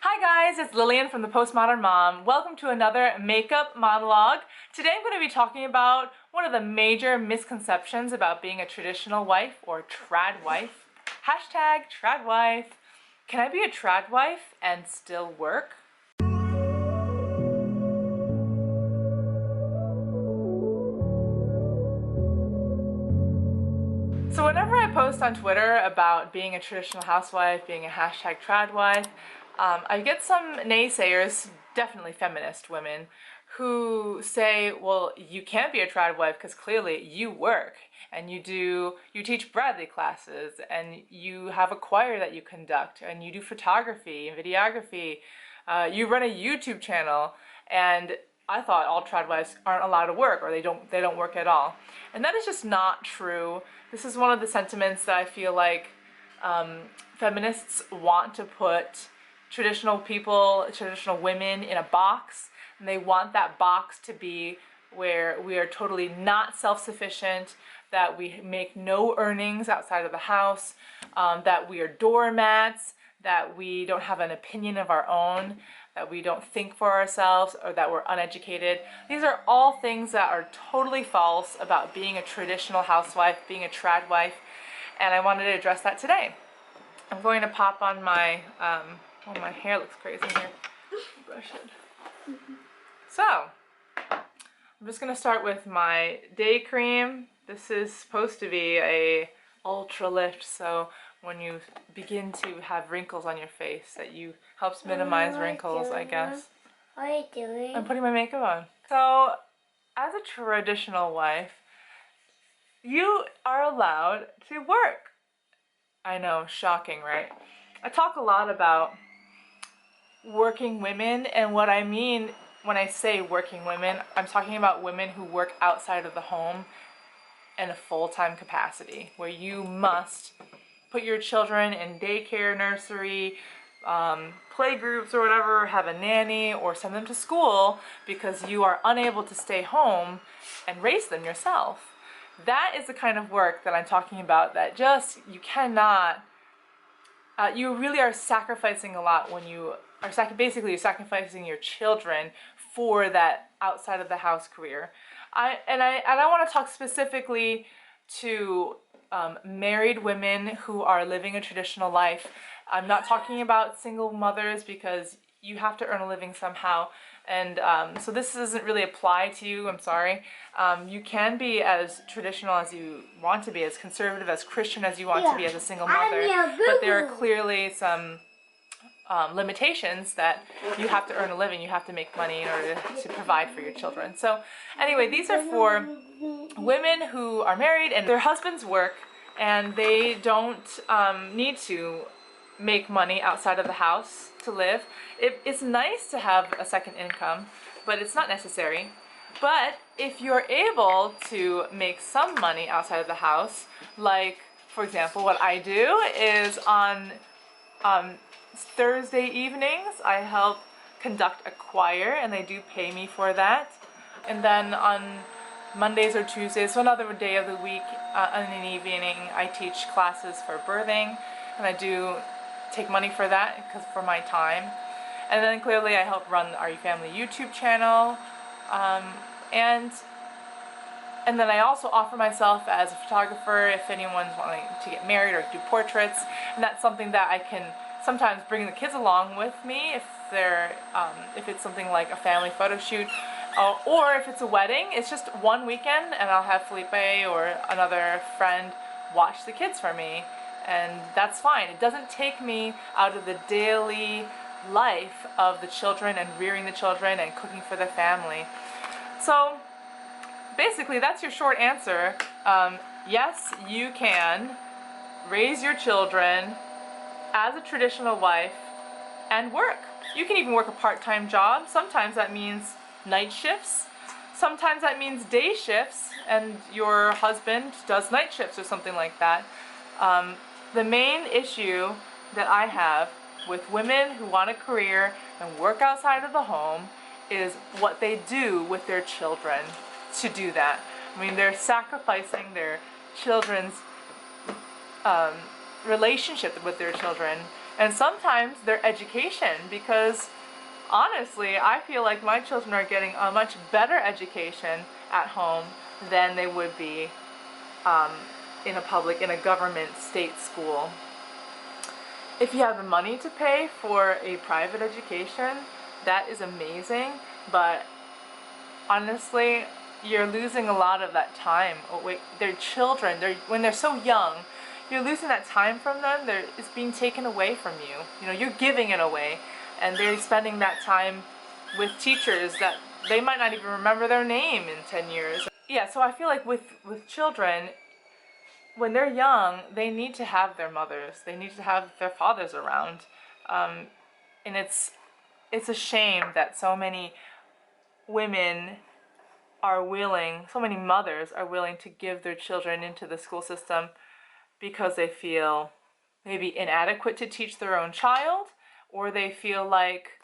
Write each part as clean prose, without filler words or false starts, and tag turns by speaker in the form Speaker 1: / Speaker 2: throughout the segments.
Speaker 1: Hi guys, it's Lillian from the Postmodern Mom. Welcome to another makeup monologue. Today I'm going to be talking about one of the major misconceptions about being a traditional wife or TRADWIFE. Hashtag TRADWIFE. Can I be a TRADWIFE and still work? So whenever I post on Twitter about being a traditional housewife, being a hashtag TRADWIFE, I get some naysayers, definitely feminist women, who say, well, you can't be a TRADWIFE because clearly you work and you teach Bradley classes and you have a choir that you conduct and you do photography and videography, you run a YouTube channel, and I thought all TRADWIFEs aren't allowed to work, or they don't work at all. And that is just not true. This is one of the sentiments that I feel like feminists want to put traditional people, traditional women in a box, and they want that box to be where we are totally not self-sufficient, that we make no earnings outside of the house, that we are doormats, that we don't have an opinion of our own, that we don't think for ourselves, or that we're uneducated. These are all things that are totally false about being a traditional housewife, being a TRADWIFE, and I wanted to address that today. I'm going to pop on my, oh, my hair looks crazy here. Brush it. So, I'm just going to start with my day cream. This is supposed to be a ultra lift, so when you begin to have wrinkles on your face, that helps minimize wrinkles, I guess.
Speaker 2: What are you doing?
Speaker 1: I'm putting my makeup on. So, as a traditional wife, you are allowed to work. I know, shocking, right? I talk a lot about working women, and what I mean when I say working women, I'm talking about women who work outside of the home in a full-time capacity, where you must put your children in daycare, nursery, play groups or whatever, have a nanny, or send them to school because you are unable to stay home and raise them yourself. That is the kind of work that I'm talking about, that just, you cannot, you really are sacrificing a lot when you are basically you're sacrificing your children for that outside of the house career. I want to talk specifically to married women who are living a traditional life. I'm not talking about single mothers, because you have to earn a living somehow, and so this doesn't really apply to you. I'm sorry. You can be as traditional as you want to be, as conservative, as Christian as you want to be as a single mother, but there are clearly some limitations that you have to earn a living, you have to make money in order to provide for your children. So anyway, these are for women who are married and their husbands work and they don't need to make money outside of the house to live. It's nice to have a second income, but it's not necessary. But if you're able to make some money outside of the house, like for example what I do is on Thursday evenings I help conduct a choir, and they do pay me for that. And then on Mondays or Tuesdays, so another day of the week, in an evening, I teach classes for birthing, and I do take money for that because for my time. And then clearly I help run the Are You Family YouTube channel, and then I also offer myself as a photographer if anyone's wanting to get married or do portraits, and that's something that I can sometimes bring the kids along with me if it's something like a family photo shoot, or if it's a wedding. It's just one weekend and I'll have Felipe or another friend watch the kids for me, and that's fine. It doesn't take me out of the daily life of the children and rearing the children and cooking for the family. So basically that's your short answer. Yes, you can raise your children as a traditional wife and work. You can even work a part-time job. Sometimes that means night shifts. Sometimes that means day shifts and your husband does night shifts or something like that. The main issue that I have with women who want a career and work outside of the home is what they do with their children to do that. I mean, they're sacrificing their children's relationship with their children and sometimes their education, because honestly, I feel like my children are getting a much better education at home than they would be in a government state school. If you have the money to pay for a private education, that is amazing, but honestly, you're losing a lot of that time. Oh, wait, they're children. When they're so young, you're losing that time from them. It's being taken away from you. You know, you're giving it away, and they're spending that time with teachers that they might not even remember their name in 10 years. Yeah, so I feel like with children, when they're young, they need to have their mothers. They need to have their fathers around. And it's a shame that so many women so many mothers are willing to give their children into the school system because they feel maybe inadequate to teach their own child, or they feel like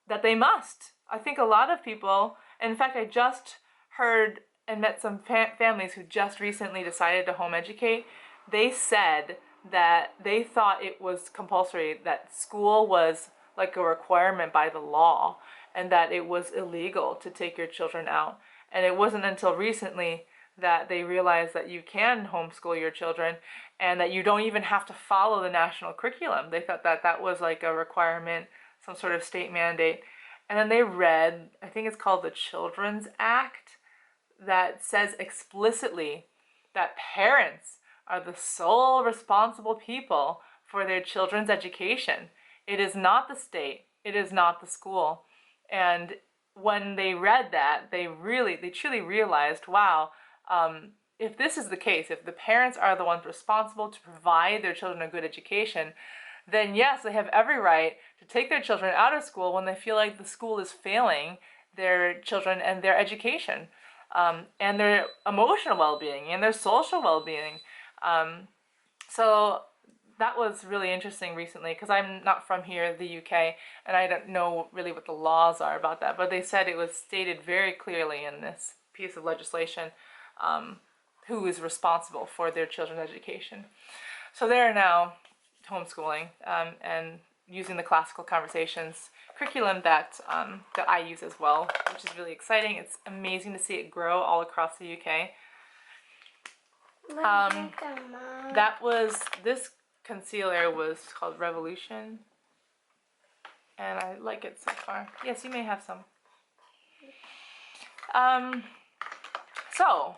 Speaker 1: that they must. I think a lot of people, in fact, I just heard and met some families who just recently decided to home educate. They said that they thought it was compulsory, that school was like a requirement by the law, and that it was illegal to take your children out. And it wasn't until recently that they realized that you can homeschool your children and that you don't even have to follow the national curriculum. They thought that that was like a requirement, some sort of state mandate. And then they read, I think it's called the Children's Act, that says explicitly that parents are the sole responsible people for their children's education. It is not the state, it is not the school. And when they read that, they truly realized, wow, if this is the case, if the parents are the ones responsible to provide their children a good education, then yes, they have every right to take their children out of school when they feel like the school is failing their children and their education, and their emotional well-being and their social well-being. So that was really interesting recently, because I'm not from here, the UK, and I don't know really what the laws are about that, but they said it was stated very clearly in this piece of legislation who is responsible for their children's education. So they're now homeschooling and using the classical conversations curriculum that I use as well, which is really exciting. It's amazing to see it grow all across the UK. This concealer was called Revolution, and I like it so far. Yes, you may have some. So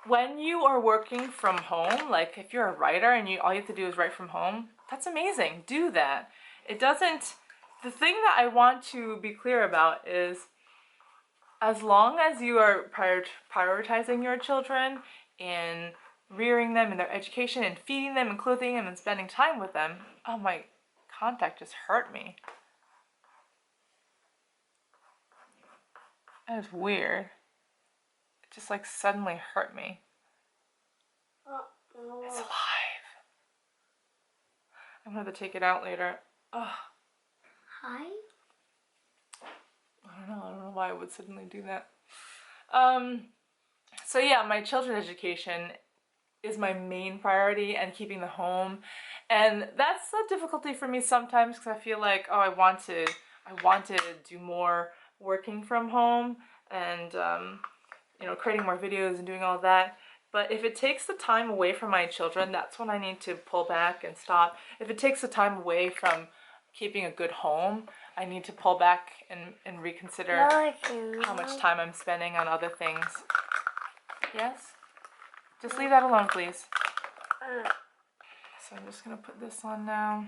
Speaker 1: when you are working from home, like if you're a writer and all you have to do is write from home, that's amazing. Do that. The thing that I want to be clear about is, as long as you are prioritizing your children and rearing them in their education and feeding them and clothing them and spending time with them. Oh, my contact just hurt me. That is weird. It just like suddenly hurt me. It's alive. I'm gonna have to take it out later. Ugh.
Speaker 2: Hi?
Speaker 1: I don't know why I would suddenly do that. So yeah, my children's education is my main priority, and keeping the home. And that's a difficulty for me sometimes, because I feel like, oh, I want to do more working from home and, creating more videos and doing all that. But if it takes the time away from my children, that's when I need to pull back and stop. If it takes the time away from keeping a good home, I need to pull back and reconsider how much time I'm spending on other things. Yes? Just leave that alone, please. So I'm just going to put this on now.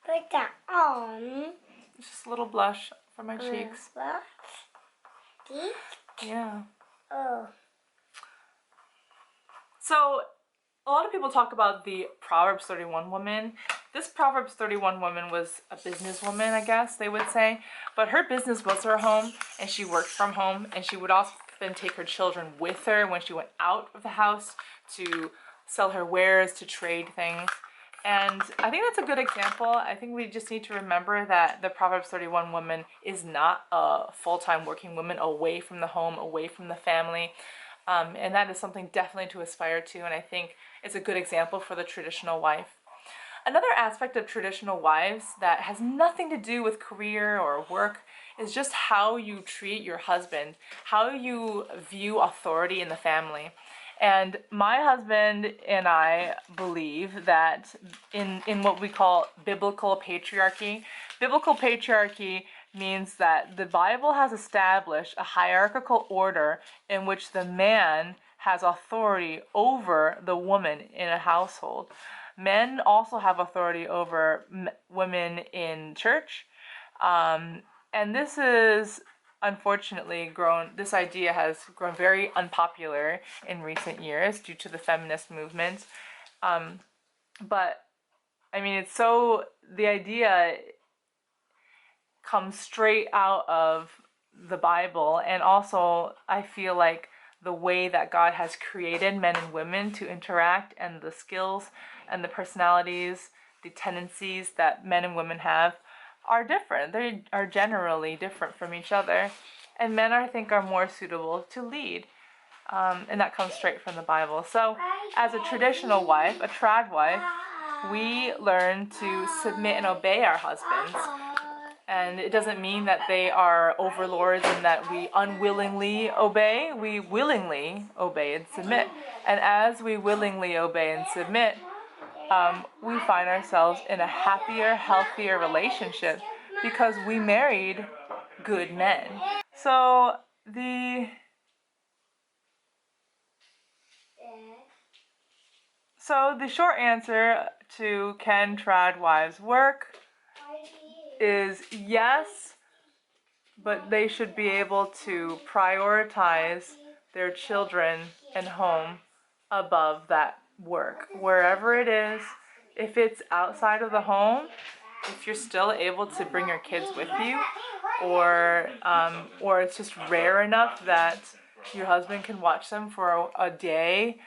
Speaker 2: Put that on.
Speaker 1: Just a little blush for my cheeks.
Speaker 2: Cheeks?
Speaker 1: Yeah.
Speaker 2: Oh.
Speaker 1: So a lot of people talk about the Proverbs 31 woman. This Proverbs 31 woman was a businesswoman, I guess they would say. But her business was her home, and she worked from home, and she would often take her children with her when she went out of the house to sell her wares, to trade things. And I think that's a good example. I think we just need to remember that the Proverbs 31 woman is not a full-time working woman away from the home, away from the family. And that is something definitely to aspire to. And I think is a good example for the traditional wife. Another aspect of traditional wives that has nothing to do with career or work is just how you treat your husband, how you view authority in the family. And my husband and I believe that in what we call biblical patriarchy means that the Bible has established a hierarchical order in which the man has authority over the woman in a household. Men also have authority over women in church. And this is unfortunately this idea has grown very unpopular in recent years due to the feminist movement. But I mean, the idea comes straight out of the Bible, and also I feel like the way that God has created men and women to interact, and the skills and the personalities, the tendencies that men and women have are different. They are generally different from each other. And men, I think, are more suitable to lead. And that comes straight from the Bible. So as a traditional wife, a trad wife, we learn to submit and obey our husbands. And it doesn't mean that they are overlords and that we unwillingly obey. We willingly obey and submit. And as we willingly obey and submit, we find ourselves in a happier, healthier relationship because we married good men. So the short answer to can trad wives work is yes, but they should be able to prioritize their children and home above that work, wherever it is. If it's outside of the home, if you're still able to bring your kids with you, or it's just rare enough that your husband can watch them for a day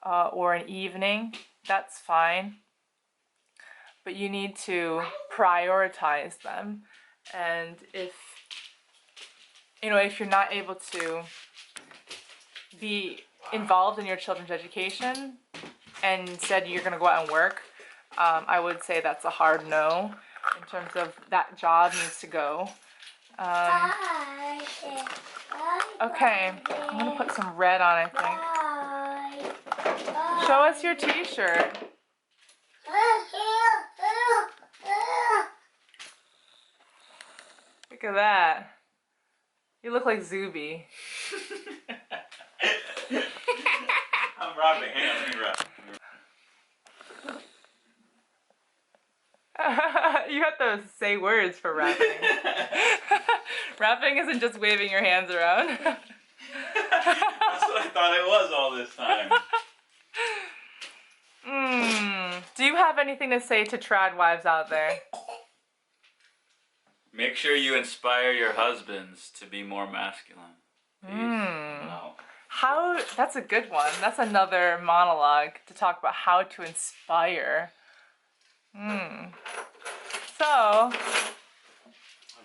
Speaker 1: or an evening, that's fine. But you need to prioritize them. And if you're not able to be involved in your children's education and instead you're going to go out and work, I would say that's a hard no in terms of that job needs to go. Okay, I'm going to put some red on, I think. Show us your t-shirt. Look at that. You look like Zuby.
Speaker 3: I'm rapping. Hang on, let me rap.
Speaker 1: You have to say words for rapping. Rapping isn't just waving your hands around.
Speaker 3: That's what I thought it was all this time.
Speaker 1: Do you have anything to say to trad wives out there?
Speaker 3: Make sure you inspire your husbands to be more masculine. No.
Speaker 1: That's a good one. That's another monologue to talk about how to inspire. So.
Speaker 3: I'll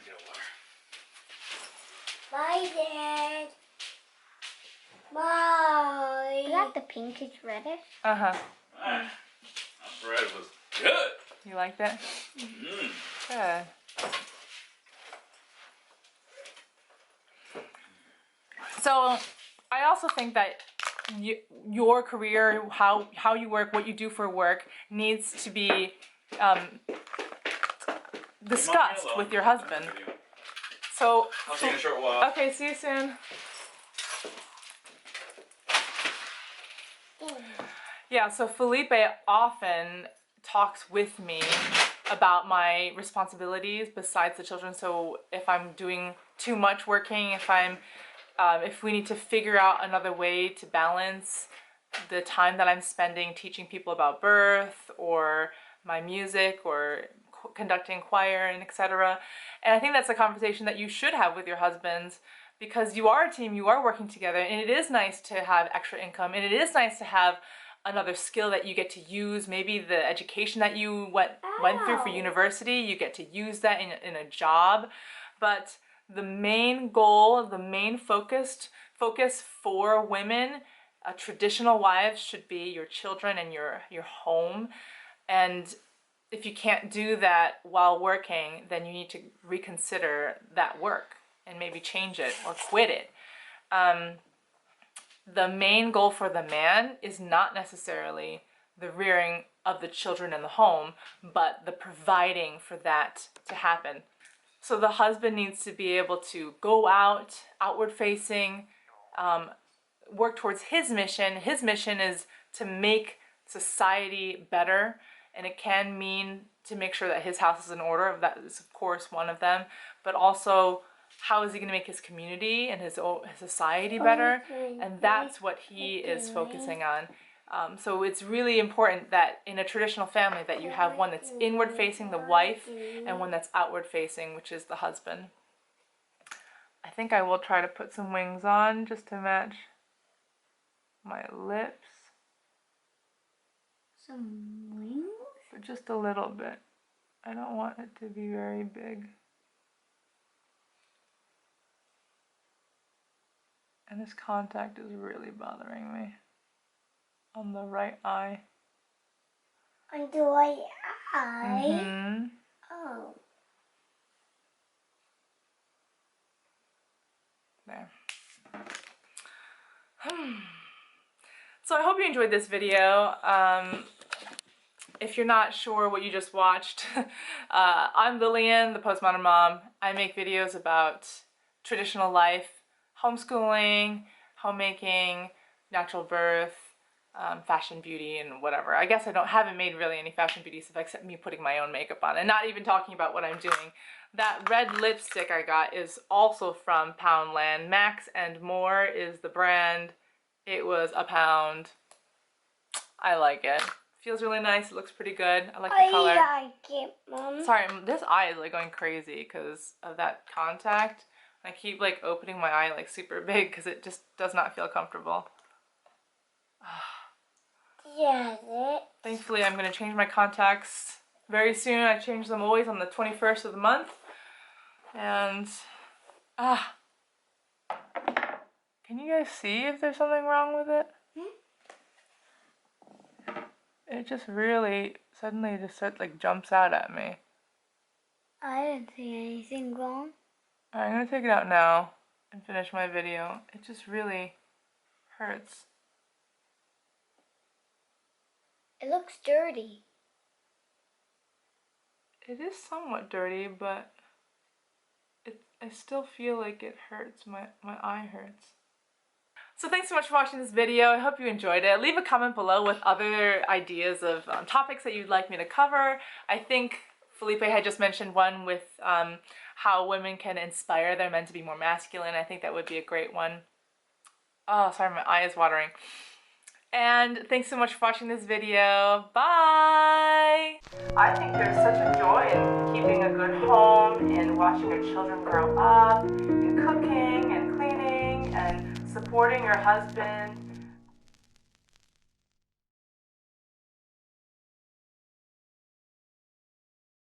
Speaker 3: get water.
Speaker 2: Bye, Dad. Bye. Is that the pinkish reddish?
Speaker 1: Uh-huh.
Speaker 3: That bread was good.
Speaker 1: You liked it? Good. So, I also think that your career, how you work, what you do for work, needs to be discussed with your husband. So,
Speaker 3: I'll take a short walk.
Speaker 1: Okay, see you soon. Yeah, so Felipe often talks with me about my responsibilities besides the children. So if I'm doing too much working, if we need to figure out another way to balance the time that I'm spending teaching people about birth or my music or conducting choir and etc. And I think that's a conversation that you should have with your husbands, because you are a team, you are working together, and it is nice to have extra income, and it is nice to have another skill that you get to use. Maybe the education that you went through for university, you get to use that in a job. But the main goal, the main focus for women Traditional wives should be your children and your home. And if you can't do that while working, then you need to reconsider that work and maybe change it or quit it. The main goal for the man is not necessarily the rearing of the children in the home, but the providing for that to happen. So the husband needs to be able to go out, outward facing, work towards his mission. His mission is to make society better, and it can mean to make sure that his house is in order. That is, of course, one of them, but also how is he going to make his community and his society better? And that's what he is focusing on. So it's really important that in a traditional family that you have one that's inward facing, the wife, and one that's outward facing, which is the husband. I think I will try to put some wings on just to match my lips.
Speaker 2: Some wings?
Speaker 1: But just a little bit. I don't want it to be very big. And this contact is really bothering me on the right eye.
Speaker 2: On the right eye?
Speaker 1: Mm-hmm.
Speaker 2: Oh.
Speaker 1: There. So I hope you enjoyed this video. If you're not sure what you just watched, I'm Lillian, the Postmodern Mom. I make videos about traditional life, homeschooling, homemaking, natural birth, fashion, beauty, and whatever. I guess I haven't made really any fashion beauty stuff except me putting my own makeup on and not even talking about what I'm doing. That red lipstick I got is also from Poundland. Max and More is the brand. It was £1. I like it. Feels really nice. It looks pretty good. I like the color.
Speaker 2: I like it, Mom.
Speaker 1: Sorry, this eye is like going crazy because of that contact. I keep like opening my eye like super big because it just does not feel comfortable.
Speaker 2: Yes.
Speaker 1: Thankfully, I'm going to change my contacts very soon. I change them always on the 21st of the month. And, can you guys see if there's something wrong with it? It just really suddenly like jumps out at me.
Speaker 2: I didn't see anything wrong.
Speaker 1: Alright, I'm going to take it out now and finish my video. It just really hurts.
Speaker 2: It looks dirty.
Speaker 1: It is somewhat dirty, but I still feel like it hurts. My eye hurts. So thanks so much for watching this video. I hope you enjoyed it. Leave a comment below with other ideas of topics that you'd like me to cover. I think Felipe had just mentioned one with how women can inspire their men to be more masculine. I think that would be a great one. Oh, sorry, my eye is watering. And thanks so much for watching this video. Bye! I think there's such a joy in keeping a good home, in watching your children grow up, in cooking and cleaning and supporting your husband.